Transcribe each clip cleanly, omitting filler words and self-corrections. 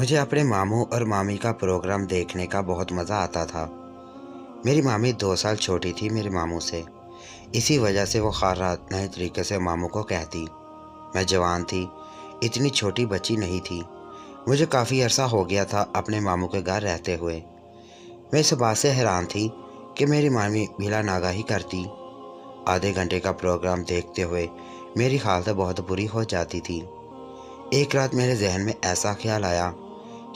मुझे अपने मामू और मामी का प्रोग्राम देखने का बहुत मज़ा आता था। मेरी मामी 2 साल छोटी थी मेरे मामू से। इसी वजह से वो हर रात नए तरीके से मामू को कहती। मैं जवान थी, इतनी छोटी बच्ची नहीं थी। मुझे काफ़ी अरसा हो गया था अपने मामू के घर रहते हुए। मैं इस बात से हैरान थी कि मेरी मामी बिला नागाही करती। आधे घंटे का प्रोग्राम देखते हुए मेरी हालत बहुत बुरी हो जाती थी। एक रात मेरे जहन में ऐसा ख्याल आया,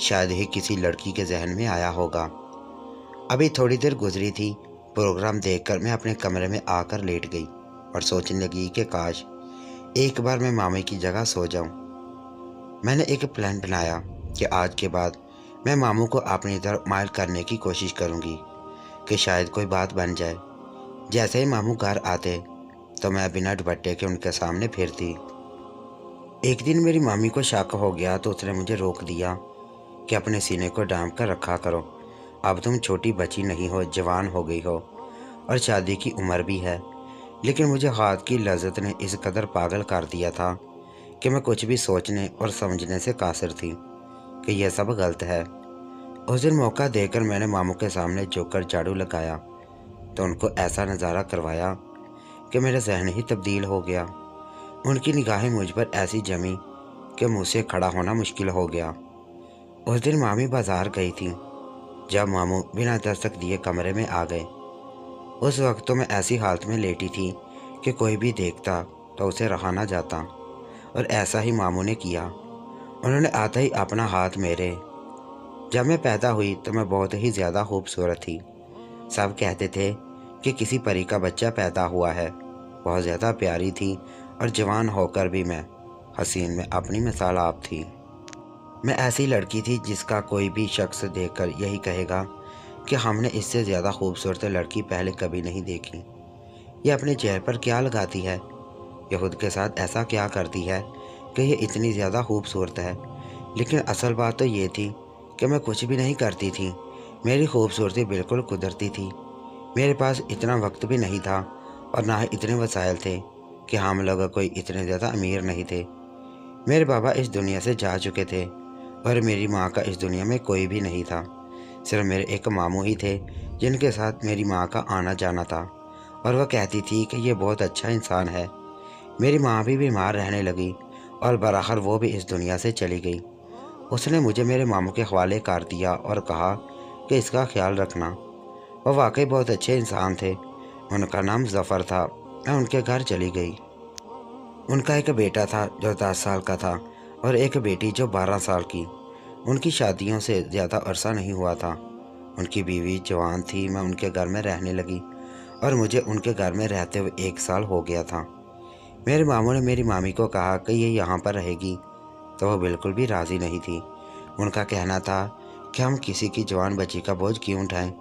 शायद ही किसी लड़की के जहन में आया होगा। अभी थोड़ी देर गुजरी थी, प्रोग्राम देखकर मैं अपने कमरे में आकर लेट गई और सोचने लगी कि काश एक बार मैं मामी की जगह सो जाऊं। मैंने एक प्लान बनाया कि आज के बाद मैं मामू को अपनी तरफ माइल करने की कोशिश करूंगी कि शायद कोई बात बन जाए। जैसे ही मामू घर आते तो मैं बिना दुपट्टे के उनके सामने फिरती। एक दिन मेरी मामी को शक हो गया तो उसने मुझे रोक दिया कि अपने सीने को ढांप कर रखा करो। अब तुम छोटी बच्ची नहीं हो, जवान हो गई हो और शादी की उम्र भी है। लेकिन मुझे हाथ की लज्जत ने इस कदर पागल कर दिया था कि मैं कुछ भी सोचने और समझने से कासिर थी कि यह सब गलत है। उस दिन मौका देकर मैंने मामू के सामने झुककर झाड़ू लगाया तो उनको ऐसा नज़ारा करवाया कि मेरा जहन ही तब्दील हो गया। उनकी निगाहें मुझ पर ऐसी जमी कि मुझसे खड़ा होना मुश्किल हो गया। उस दिन मामी बाजार गई थी जब मामू बिना दस्तक दिए कमरे में आ गए। उस वक्त तो मैं ऐसी हालत में लेटी थी कि कोई भी देखता तो उसे रहा ना जाता, और ऐसा ही मामू ने किया। उन्होंने आते ही अपना हाथ मेरे। जब मैं पैदा हुई तो मैं बहुत ही ज़्यादा खूबसूरत थी। सब कहते थे कि किसी परी का बच्चा पैदा हुआ है। बहुत ज़्यादा प्यारी थी और जवान होकर भी मैं हसीन में अपनी मिसाल आप थी। मैं ऐसी लड़की थी जिसका कोई भी शख्स देखकर यही कहेगा कि हमने इससे ज़्यादा खूबसूरत लड़की पहले कभी नहीं देखी। ये अपने चेहरे पर क्या लगाती है, ये खुद के साथ ऐसा क्या करती है कि ये इतनी ज़्यादा खूबसूरत है। लेकिन असल बात तो ये थी कि मैं कुछ भी नहीं करती थी। मेरी खूबसूरती बिल्कुल कुदरती थी। मेरे पास इतना वक्त भी नहीं था और ना ही इतने वसाइल थे कि हम लोग कोई इतने ज़्यादा अमीर नहीं थे। मेरे बाबा इस दुनिया से जा चुके थे और मेरी माँ का इस दुनिया में कोई भी नहीं था। सिर्फ मेरे एक मामू ही थे जिनके साथ मेरी माँ का आना जाना था, और वह कहती थी कि ये बहुत अच्छा इंसान है। मेरी माँ भी बीमार रहने लगी और बराबर वो भी इस दुनिया से चली गई। उसने मुझे मेरे मामू के हवाले कर दिया और कहा कि इसका ख्याल रखना। वह वाकई बहुत अच्छे इंसान थे। उनका नाम जफ़र था। मैं उनके घर चली गई। उनका एक बेटा था जो 10 साल का था और एक बेटी जो 12 साल की। उनकी शादियों से ज़्यादा अरसा नहीं हुआ था। उनकी बीवी जवान थी। मैं उनके घर में रहने लगी और मुझे उनके घर में रहते हुए 1 साल हो गया था। मेरे मामू ने मेरी मामी को कहा कि ये यहाँ पर रहेगी तो वह बिल्कुल भी राज़ी नहीं थी। उनका कहना था कि हम किसी की जवान बच्ची का बोझ क्यों उठाएं।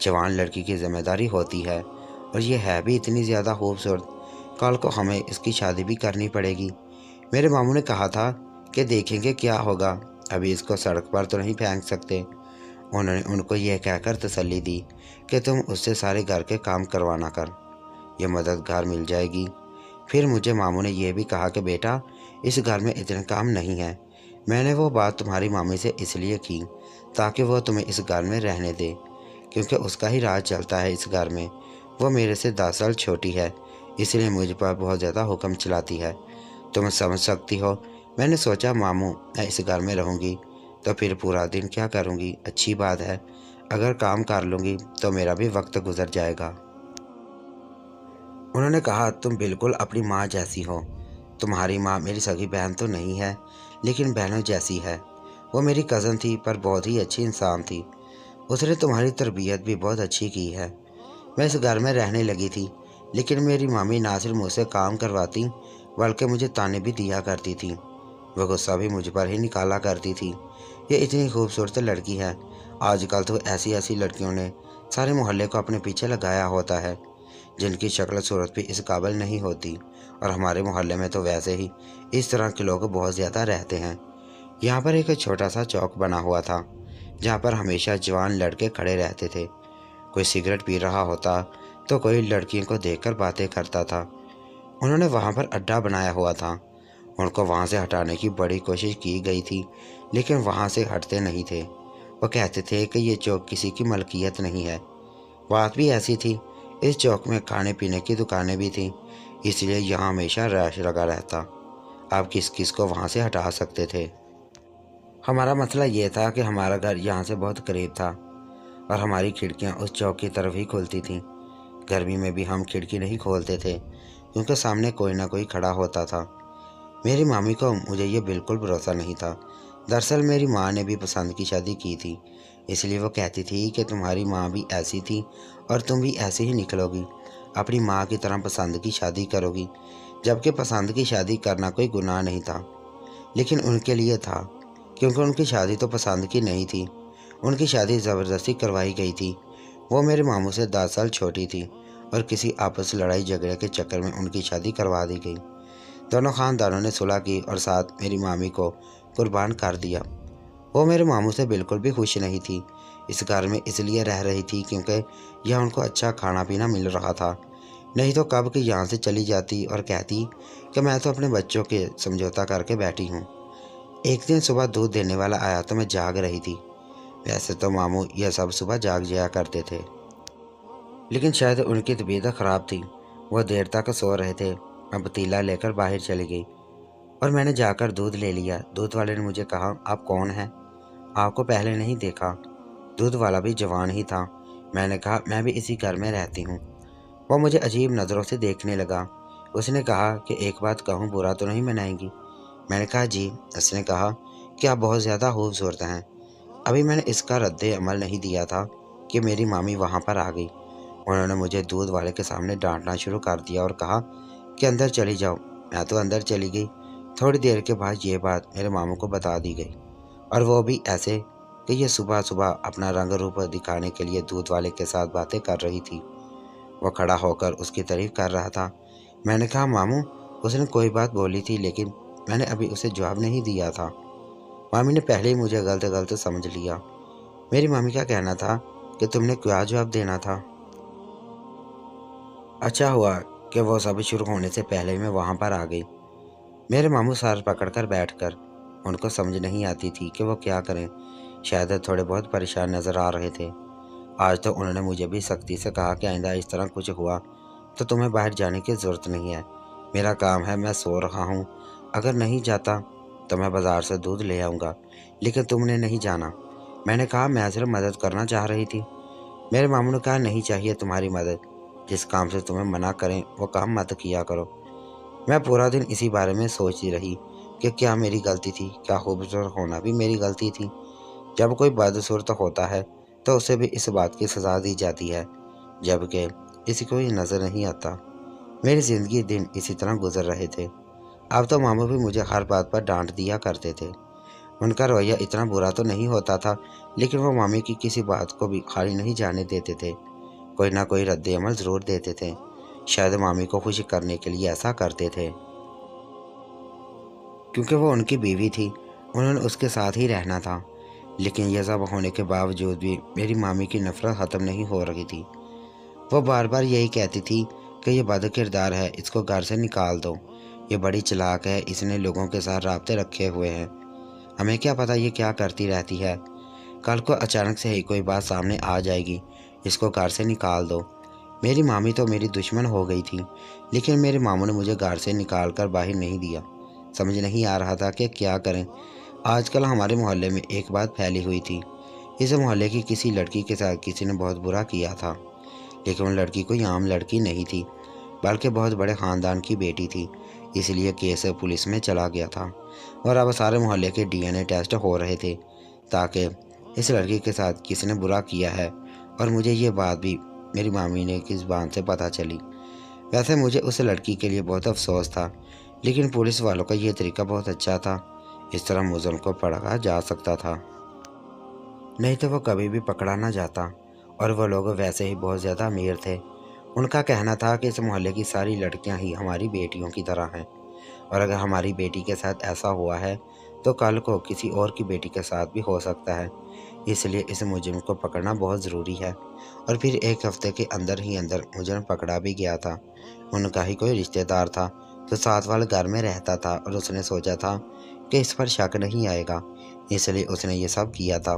जवान लड़की की जिम्मेदारी होती है और ये है भी इतनी ज़्यादा खूबसूरत, कल को हमें इसकी शादी भी करनी पड़ेगी। मेरे मामू ने कहा था कि देखेंगे क्या होगा, अभी इसको सड़क पर तो नहीं फेंक सकते। उन्होंने उनको यह कहकर तसल्ली दी कि तुम उससे सारे घर के काम करवाना कर, ये मददगार मिल जाएगी। फिर मुझे मामू ने यह भी कहा कि बेटा इस घर में इतने काम नहीं है। मैंने वो बात तुम्हारी मामी से इसलिए की ताकि वो तुम्हें इस घर में रहने दे, क्योंकि उसका ही राज चलता है इस घर में। वो मेरे से 10 साल छोटी है, इसलिए मुझ पर बहुत ज़्यादा हुक्म चलाती है। तुम समझ सकती हो। मैंने सोचा मामू मैं इस घर में रहूँगी तो फिर पूरा दिन क्या करूँगी। अच्छी बात है, अगर काम कर लूँगी तो मेरा भी वक्त गुजर जाएगा। उन्होंने कहा तुम बिल्कुल अपनी माँ जैसी हो। तुम्हारी माँ मेरी सगी बहन तो नहीं है लेकिन बहनों जैसी है। वो मेरी कज़न थी पर बहुत ही अच्छी इंसान थी। उसने तुम्हारी तरबियत भी बहुत अच्छी की है। मैं इस घर में रहने लगी थी लेकिन मेरी मामी ना सिर्फ मुझसे काम करवाती बल्कि मुझे ताने भी दिया करती थी। वह गुस्सा भी मुझ पर ही निकाला करती थी। ये इतनी खूबसूरत लड़की है। आजकल तो ऐसी ऐसी लड़कियों ने सारे मोहल्ले को अपने पीछे लगाया होता है जिनकी शक्ल सूरत भी इस काबिल नहीं होती, और हमारे मोहल्ले में तो वैसे ही इस तरह के लोग बहुत ज़्यादा रहते हैं। यहाँ पर एक छोटा सा चौक बना हुआ था जहाँ पर हमेशा जवान लड़के खड़े रहते थे। कोई सिगरेट पी रहा होता तो कोई लड़कियों को देखकर बातें करता था। उन्होंने वहाँ पर अड्डा बनाया हुआ था। ان کو وہاں سے ہٹانے کی بڑی کوشش کی گئی تھی لیکن وہاں سے ہٹتے نہیں تھے۔ وہ کہتے تھے کہ یہ چوک کسی کی ملکیت نہیں ہے۔ بات بھی ایسی تھی، اس چوک میں کھانے پینے کی دکانیں بھی تھیں، اس لیے یہاں ہمیشہ رش لگا رہتا۔ آپ کس کس کو وہاں سے ہٹا سکتے تھے؟ ہمارا مسئلہ یہ تھا کہ ہمارا گھر یہاں سے بہت قریب تھا اور ہماری کھڑکیاں اس چوک کی طرف ہی کھلتی تھیں۔ گرمی میں بھی ہم کھڑکی نہیں کھولتے تھے کیونکہ سامنے کوئی نہ کوئی کھڑا ہوتا تھا۔ میری مامی کو مجھے یہ بالکل بھروسہ نہیں تھا۔ دراصل میری ماں نے بھی پسند کی شادی کی تھی، اس لیے وہ کہتی تھی کہ تمہاری ماں بھی ایسی تھی اور تم بھی ایسے ہی نکلو گی، اپنی ماں کی طرح پسند کی شادی کرو گی، جبکہ پسند کی شادی کرنا کوئی گناہ نہیں تھا، لیکن ان کے لیے تھا، کیونکہ ان کی شادی تو پسند کی نہیں تھی، ان کی شادی زبردستی کروائی گئی تھی۔ وہ میرے ماموں سے 10 سال چھوٹی تھی اور کسی آپس لڑائی جھگڑے کے چکر میں ان کی شادی کروا دی گئی۔ دونوں خاندانوں نے صلح کی اور ساتھ میری مامی کو قربان کر دیا۔ وہ میرے ماموں سے بالکل بھی خوش نہیں تھی، اس گھر میں اس لیے رہ رہی تھی کیونکہ یہاں ان کو اچھا کھانا پینا مل رہا تھا، نہیں تو کب کہ یہاں سے چلی جاتی اور کہتی کہ میں تو اپنے بچوں کے سمجھوتا کر کے بیٹھی ہوں۔ ایک دن صبح دودھ دینے والا آیا تو میں جاگ رہی تھی۔ ویسے تو ماموں یہ سب صبح جاگ جایا کرتے تھے، لیکن شاید ان کی طبیعت خراب تھی، وہ دیر تک سو رہے تھے۔ میں پتیلا لے کر باہر چلی گئی اور میں نے جا کر دودھ لے لیا۔ دودھ والے نے مجھے کہا، آپ کون ہیں؟ آپ کو پہلے نہیں دیکھا۔ دودھ والا بھی جوان ہی تھا۔ میں نے کہا، میں بھی اسی گھر میں رہتی ہوں۔ وہ مجھے عجیب نظروں سے دیکھنے لگا۔ اس نے کہا کہ ایک بات کہوں، برا تو نہیں منائیں گی؟ میں نے کہا جی۔ اس نے کہا کہ آپ بہت زیادہ خوبصورت ہیں۔ ابھی میں نے اس کا رد عمل نہیں دیا تھا کہ میری مامی وہاں پر آ گئی۔ انہوں نے مجھے دودھ والے کے سامنے ڈانٹنا شروع کر دیا اور کہا کہ اندر چلی جاؤ۔ میں تو اندر چلی گئی۔ تھوڑی دیر کے بعد یہ بات میرے ماموں کو بتا دی گئی، اور وہ بھی ایسے کہ یہ صبح صبح اپنا رنگ روپ دکھانے کے لیے دودھ والے کے ساتھ باتیں کر رہی تھی۔ وہ کھڑا ہو کر اس کی تعریف کر رہا تھا۔ میں نے کہا، ماموں اس نے کوئی بات بولی تھی لیکن میں نے ابھی اسے جواب نہیں دیا تھا۔ مامی نے پہلے ہی مجھے غلط سمجھ لیا۔ میری مامی کا کہنا تھا کہ تم نے کیا جواب دینا تھا؟ اچھا ہوا کہ وہ سب شروع ہونے سے پہلے میں وہاں پر آ گئی۔ میرے ماموں سر پکڑ کر بیٹھ کر، ان کو سمجھ نہیں آتی تھی کہ وہ کیا کریں۔ شاید تھوڑے بہت پریشان نظر آ رہے تھے۔ آج تو انہوں نے مجھے بھی سختی سے کہا کہ آئندہ اس طرح کچھ ہوا تو تمہیں باہر جانے کی ضرورت نہیں ہے، میرا کام ہے، میں سو رہا ہوں، اگر نہیں جاتا تو میں بازار سے دودھ لے آؤں گا، لیکن تم نے نہیں جانا۔ میں نے کہا، میں صرف مدد کرنا چاہ رہی تھی۔ میرے ماموں نے کہا، نہیں چاہیے تمہاری مدد، جس کام سے تمہیں منع کریں وہ کام مت کیا کرو۔ میں پورا دن اسی بارے میں سوچتی رہی کہ کیا میری غلطی تھی، کیا خوبصورت ہونا بھی میری غلطی تھی؟ جب کوئی بدصورت ہوتا ہے تو اسے بھی اس بات کی سزا دی جاتی ہے، جبکہ کسی کو یہ نظر نہیں آتا۔ میری زندگی دن اسی طرح گزر رہے تھے۔ اب تو ماموں بھی مجھے ہر بات پر ڈانٹ دیا کرتے تھے۔ ان کا رویہ اتنا برا تو نہیں ہوتا تھا، لیکن وہ مامی کی کسی بات کو بھی خالی نہیں جانے دیتے تھے، کوئی نہ کوئی رد عمل ضرور دیتے تھے۔ شاید مامی کو خوش کرنے کے لیے ایسا کرتے تھے، کیونکہ وہ ان کی بیوی تھی، انہوں نے اس کے ساتھ ہی رہنا تھا۔ لیکن یہ سب ہونے کے باوجود بھی میری مامی کی نفرت ختم نہیں ہو رہی تھی۔ وہ بار بار یہی کہتی تھی کہ یہ بد کردار ہے، اس کو گھر سے نکال دو، یہ بڑی چلاک ہے، اس نے لوگوں کے ساتھ رابطے رکھے ہوئے ہیں، ہمیں کیا پتہ یہ کیا کرتی رہتی ہے، کل کو اچانک سے ہی کوئی بات سامنے آ جائے گی، اس کو گھر سے نکال دو۔ میری مامی تو میری دشمن ہو گئی تھی، لیکن میرے ماموں نے مجھے گھر سے نکال کر باہر نہیں دیا۔ سمجھ نہیں آ رہا تھا کہ کیا کریں۔ آج کل ہمارے محلے میں ایک بات پھیلی ہوئی تھی، اس محلے کی کسی لڑکی کے ساتھ کسی نے بہت برا کیا تھا، لیکن وہ لڑکی کوئی عام لڑکی نہیں تھی، بلکہ بہت بڑے خاندان کی بیٹی تھی، اس لیے کیس پولیس میں چلا گیا تھا، اور اب سارے محلے کے DNA ٹیسٹ ہو رہے تھے تاکہ اس لڑکی کے ساتھ کس نے برا کیا ہے، اور مجھے یہ بات بھی میری مامی نے کی زبان سے پتہ چلی۔ ویسے مجھے اس لڑکی کے لیے بہت افسوس تھا، لیکن پولیس والوں کا یہ طریقہ بہت اچھا تھا، اس طرح ملزم کو پکڑا جا سکتا تھا، نہیں تو وہ کبھی بھی پکڑا نہ جاتا، اور وہ لوگ ویسے ہی بہت زیادہ امیر تھے۔ ان کا کہنا تھا کہ اس محلے کی ساری لڑکیاں ہی ہماری بیٹیوں کی طرح ہیں، اور اگر ہماری بیٹی کے ساتھ ایسا ہوا ہے تو کل کو کسی اور کی بیٹی کے ساتھ بھی ہو سکتا ہے، اس لیے اس مجرم کو پکڑنا بہت ضروری ہے۔ اور پھر ایک ہفتے کے اندر ہی مجرم پکڑا بھی گیا تھا، ان کا ہی کوئی رشتہ دار تھا، जो साथ वाले घर में रहता था, और उसने सोचा था कि इस पर शक नहीं आएगा, इसलिए उसने ये सब किया था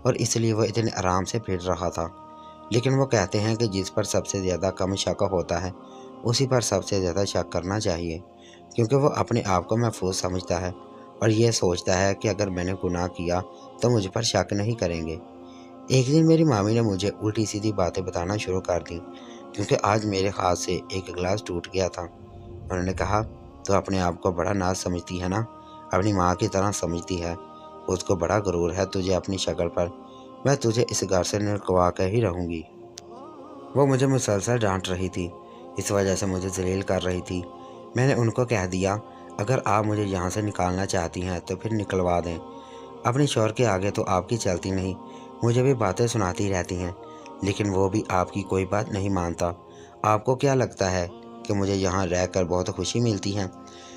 और इसलिए वो इतने आराम से फिर रहा था। लेकिन वो कहते हैं कि जिस पर सबसे ज़्यादा कम शक होता है उसी पर सबसे ज़्यादा शक करना चाहिए, क्योंकि वो अपने आप को महफूज समझता है और ये सोचता है कि अगर मैंने गुनाह किया तो मुझ पर शक नहीं करेंगे। एक दिन मेरी मामी ने मुझे उल्टी सीधी बातें बताना शुरू कर दी, क्योंकि आज मेरे हाथ से एक गिलास टूट गया था। उन्होंने कहा, तो अपने आप को बड़ा नाज समझती है ना, अपनी माँ की तरह समझती है, उसको बड़ा गुरूर है तुझे अपनी शक्ल पर। मैं तुझे इस घर से निकलवा कर ही रहूँगी। वो मुझे मुसलसल डांट रही थी, इस वजह से मुझे जलील कर रही थी। मैंने उनको कह दिया, अगर आप मुझे यहाँ से निकालना चाहती हैं तो फिर निकलवा दें, अपने शौहर के आगे तो आपकी चलती नहीं, मुझे भी बातें सुनाती रहती हैं, लेकिन वो भी आपकी कोई बात नहीं मानता। आपको क्या लगता है कि मुझे यहाँ रहकर बहुत खुशी मिलती है?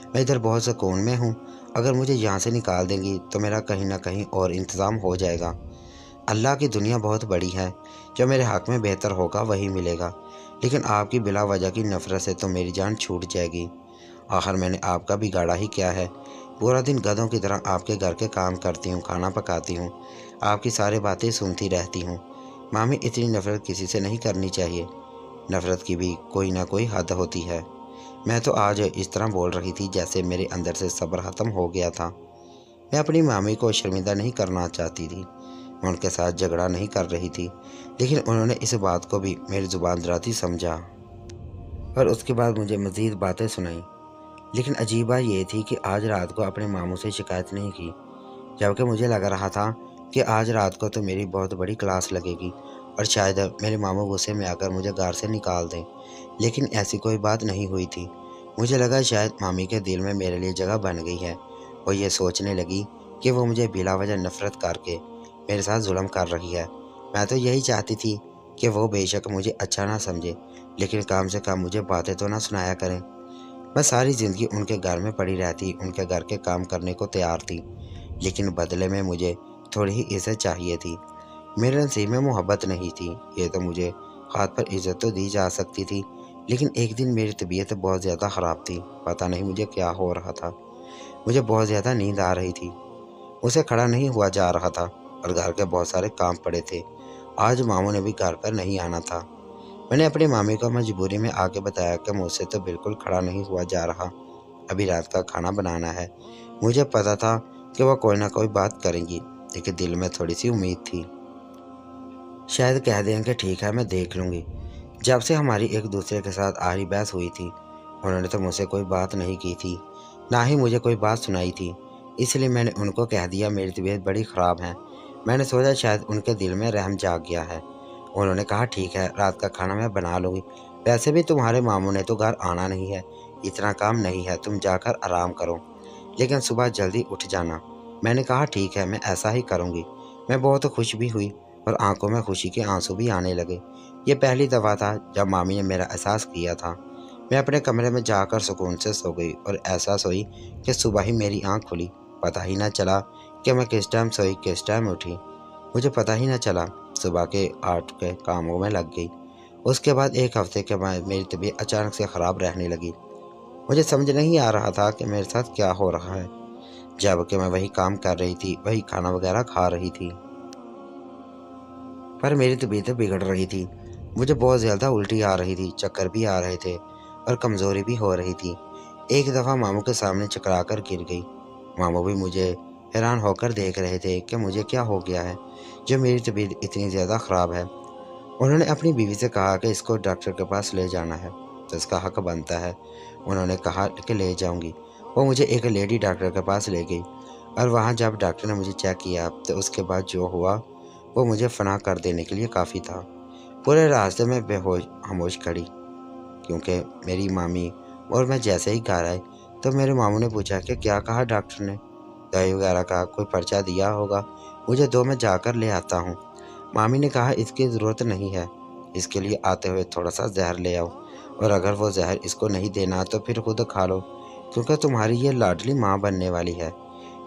मैं इधर बहुत सुकून में हूँ। अगर मुझे यहाँ से निकाल देंगी तो मेरा कहीं ना कहीं और इंतज़ाम हो जाएगा। अल्लाह की दुनिया बहुत बड़ी है, जो मेरे हक़ में बेहतर होगा वही मिलेगा, लेकिन आपकी बिला वजह की नफ़रत से तो मेरी जान छूट जाएगी। आखिर मैंने आपका बिगाड़ा ही क्या है? पूरा दिन गधों की तरह आपके घर के काम करती हूँ, खाना पकाती हूँ, आपकी सारी बातें सुनती रहती हूँ। मामी, इतनी नफ़रत किसी से नहीं करनी चाहिए, नफ़रत की भी कोई ना कोई हद होती है। मैं तो आज इस तरह बोल रही थी जैसे मेरे अंदर से सब्र ख़त्म हो गया था। मैं अपनी मामी को शर्मिंदा नहीं करना चाहती थी, मैं उनके साथ झगड़ा नहीं कर रही थी, लेकिन उन्होंने इस बात को भी मेरी ज़ुबान दराज़ी समझा और उसके बाद मुझे मज़ीद बातें सुनाई। लेकिन अजीब बात ये थी कि आज रात को अपने मामू से शिकायत नहीं की, जबकि मुझे लग रहा था कि आज रात को तो मेरी बहुत बड़ी क्लास लगेगी और शायद मेरे मामू गुस्से में आकर मुझे घर से निकाल दें। लेकिन ऐसी कोई बात नहीं हुई थी। मुझे लगा शायद मामी के दिल में मेरे लिए जगह बन गई है। वो ये सोचने लगी कि वो मुझे बिला वजह नफ़रत करके मेरे साथ जुल्म कर रही है। मैं तो यही चाहती थी कि वो बेशक मुझे अच्छा ना समझे, लेकिन कम से कम मुझे बातें तो ना सुनाया करें। मैं सारी ज़िंदगी उनके घर में पड़ी रहती, उनके घर के काम करने को तैयार थी, लेकिन बदले में मुझे थोड़ी ही इज़्ज़त चाहिए थी। मेरे नसीब में मोहब्बत नहीं थी, ये तो मुझे हाथ पर इज़्ज़त तो दी जा सकती थी, लेकिन एक दिन मेरी तबीयत बहुत ज़्यादा ख़राब थी। पता नहीं मुझे क्या हो रहा था, मुझे बहुत ज़्यादा नींद आ रही थी, मुझसे खड़ा नहीं हुआ जा रहा था और घर के बहुत सारे काम पड़े थे। आज मामू ने भी घर पर नहीं आना था। मैंने अपनी मामी को मजबूरी में आके बताया कि मुझसे तो बिल्कुल खड़ा नहीं हुआ जा रहा, अभी रात का खाना बनाना है। मुझे पता था कि वह कोई ना कोई बात करेंगी, लेकिन दिल में थोड़ी सी उम्मीद थी, शायद कह दें कि ठीक है मैं देख लूँगी। जब से हमारी एक दूसरे के साथ आड़ी बहस हुई थी, उन्होंने तो मुझसे कोई बात नहीं की थी, ना ही मुझे कोई बात सुनाई थी। इसलिए मैंने उनको कह दिया मेरी तबीयत बड़ी ख़राब है। मैंने सोचा शायद उनके दिल में रहम जाग गया है। उन्होंने कहा, ठीक है रात का खाना मैं बना लूँगी, वैसे भी तुम्हारे मामू ने तो घर आना नहीं है, इतना काम नहीं है, तुम जाकर आराम करो, लेकिन सुबह जल्दी उठ जाना। मैंने कहा ठीक है मैं ऐसा ही करूँगी। मैं बहुत खुश भी हुई और आंखों में खुशी के आंसू भी आने लगे। ये पहली दफ़ा था जब मामी ने मेरा एहसास किया था। मैं अपने कमरे में जाकर सुकून से सो गई और ऐसा सोई कि सुबह ही मेरी आंख खुली। पता ही ना चला कि मैं किस टाइम सोई किस टाइम उठी, मुझे पता ही ना चला। सुबह के 8 के कामों में लग गई। उसके बाद एक हफ्ते के बाद मेरी तबीयत अचानक से ख़राब रहने लगी। मुझे समझ नहीं आ रहा था कि मेरे साथ क्या हो रहा है, जबकि मैं वही काम कर रही थी, वही खाना वगैरह खा रही थी, पर मेरी तबीयत बिगड़ रही थी। मुझे बहुत ज़्यादा उल्टी आ रही थी, चक्कर भी आ रहे थे और कमज़ोरी भी हो रही थी। एक दफ़ा मामू के सामने चकरा कर गिर गई। मामू भी मुझे हैरान होकर देख रहे थे कि मुझे क्या हो गया है जो मेरी तबीयत इतनी ज़्यादा ख़राब है। उन्होंने अपनी बीवी से कहा कि इसको डॉक्टर के पास ले जाना है, तो इसका हक बनता है। उन्होंने कहा कि ले जाऊंगी। वो मुझे एक लेडी डॉक्टर के पास ले गई और वहाँ जब डॉक्टर ने मुझे चेक किया तो उसके बाद जो हुआ वो मुझे फना कर देने के लिए काफ़ी था। पूरे रास्ते में बेहोश खामोश खड़ी, क्योंकि मेरी मामी और मैं जैसे ही घर आए तो मेरे मामू ने पूछा कि क्या कहा डॉक्टर ने। दवाई वगैरह का कोई पर्चा दिया होगा, मुझे दो मैं जाकर ले आता हूँ। मामी ने कहा इसकी ज़रूरत नहीं है, इसके लिए आते हुए थोड़ा सा जहर ले आओ, और अगर वो जहर इसको नहीं देना तो फिर खुद खा लो, क्योंकि तुम्हारी ये लाडली माँ बनने वाली है।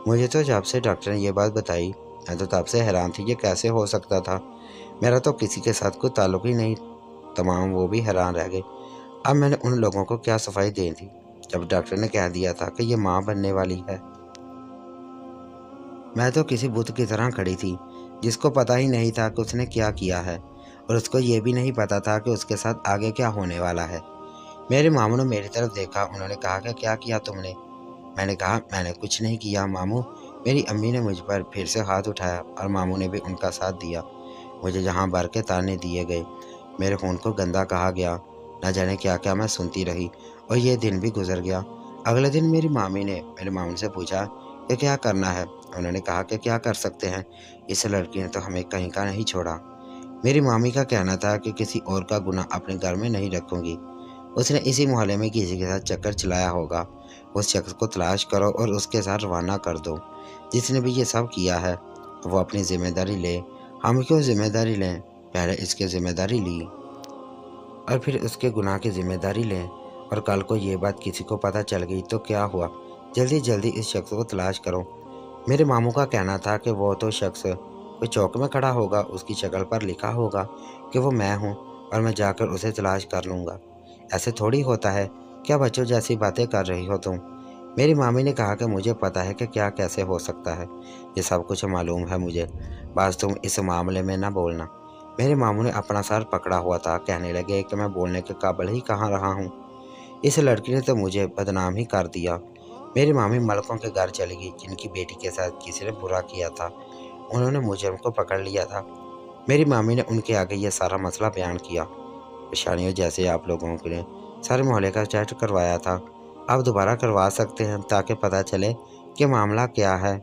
मुझे तो जब से डॉक्टर ने ये बात बताई मैं तो तब से हैरान थी, ये कैसे हो सकता था, मेरा तो किसी के साथ कोई ताल्लुक ही नहीं। तमाम वो भी हैरान रह गए। अब मैंने उन लोगों को क्या सफाई दी थी जब डॉक्टर ने कह दिया था कि ये माँ बनने वाली है। मैं तो किसी बुत की तरह खड़ी थी, जिसको पता ही नहीं था कि उसने क्या किया है, और उसको ये भी नहीं पता था कि उसके साथ आगे क्या होने वाला है। मेरे मामू ने मेरी तरफ देखा। उन्होंने कहा कि क्या किया तुमने? मैंने कहा, मैंने कुछ नहीं किया मामू। मेरी अम्मी ने मुझ पर फिर से हाथ उठाया और मामू ने भी उनका साथ दिया। मुझे जहाँ भर के ताने दिए गए, मेरे खून को गंदा कहा गया, न जाने क्या क्या मैं सुनती रही, और ये दिन भी गुजर गया। अगले दिन मेरी मामी ने मेरे मामू से पूछा कि क्या करना है। उन्होंने कहा कि क्या कर सकते हैं, इस लड़की ने तो हमें कहीं का नहीं छोड़ा। मेरी मामी का कहना था कि किसी और का गुनाह अपने घर में नहीं रखूंगी। उसने इसी मोहल्ले में किसी के साथ चक्कर चलाया होगा। उस शख्स को तलाश करो और उसके साथ रवाना कर दो। जिसने भी ये सब किया है तो वो अपनी जिम्मेदारी ले। हम क्यों जिम्मेदारी लें? पहले इसकी जिम्मेदारी ली और फिर उसके गुनाह की जिम्मेदारी लें। और कल को ये बात किसी को पता चल गई तो क्या हुआ? जल्दी जल्दी इस शख्स को तलाश करो। मेरे मामू का कहना था कि वो तो शख्स कोई चौक में खड़ा होगा, उसकी शक्ल पर लिखा होगा कि वो मैं हूँ, और मैं जाकर उसे तलाश कर लूँगा। ऐसे थोड़ी होता है। क्या बच्चों जैसी बातें कर रही हो तुम? मेरी मामी ने कहा कि मुझे पता है कि क्या कैसे हो सकता है, ये सब कुछ मालूम है मुझे, बस तुम इस मामले में ना बोलना। मेरे मामू ने अपना सर पकड़ा हुआ था। कहने लगे कि मैं बोलने के काबिल ही कहाँ रहा हूँ। इस लड़की ने तो मुझे बदनाम ही कर दिया। मेरी मामी मलकों के घर चली गई, जिनकी बेटी के साथ किसी ने बुरा किया था। उन्होंने मुझे उनको पकड़ लिया था। मेरी मामी ने उनके आगे ये सारा मसला बयान किया। परेशानियों जैसे आप लोगों के लिए सारे मोहल्ले का टेस्ट करवाया था। आप दोबारा करवा सकते हैं ताकि पता चले कि मामला क्या है,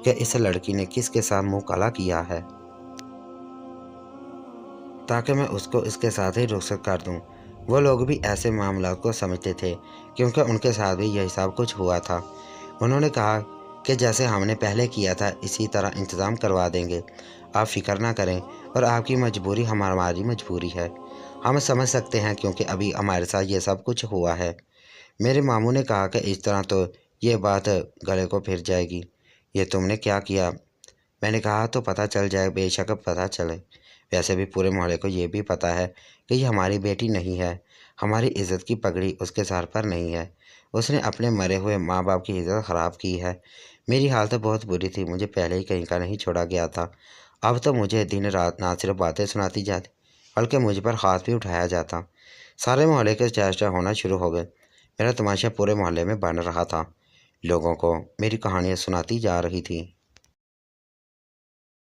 कि इस लड़की ने किसके साथ मुंह काला किया है, ताकि मैं उसको इसके साथ ही रुखसत कर दूं। वो लोग भी ऐसे मामला को समझते थे, क्योंकि उनके साथ भी यही सब कुछ हुआ था। उन्होंने कहा कि जैसे हमने पहले किया था इसी तरह इंतज़ाम करवा देंगे, आप फिक्र ना करें, और आपकी मजबूरी हमारी मजबूरी है, हम समझ सकते हैं, क्योंकि अभी हमारे साथ ये सब कुछ हुआ है। मेरे मामू ने कहा कि इस तरह तो ये बात गले को फिर जाएगी। ये तुमने क्या किया? मैंने कहा, तो पता चल जाए, बेशक पता चले। वैसे भी पूरे मोहल्ले को ये भी पता है कि ये हमारी बेटी नहीं है। हमारी इज़्ज़त की पगड़ी उसके सर पर नहीं है। उसने अपने मरे हुए माँ बाप की इज़्ज़त ख़राब की है। मेरी हालत बहुत बुरी थी, मुझे पहले ही कहीं का नहीं छोड़ा गया था। अब तो मुझे दिन रात ना सिर्फ बातें सुनाती जाती, बल्कि मुझ पर हाथ भी उठाया जाता। सारे मोहल्ले के चर्चा होना शुरू हो गए। मेरा तमाशा पूरे मोहल्ले में बन रहा था। लोगों को मेरी कहानियाँ सुनाती जा रही थी।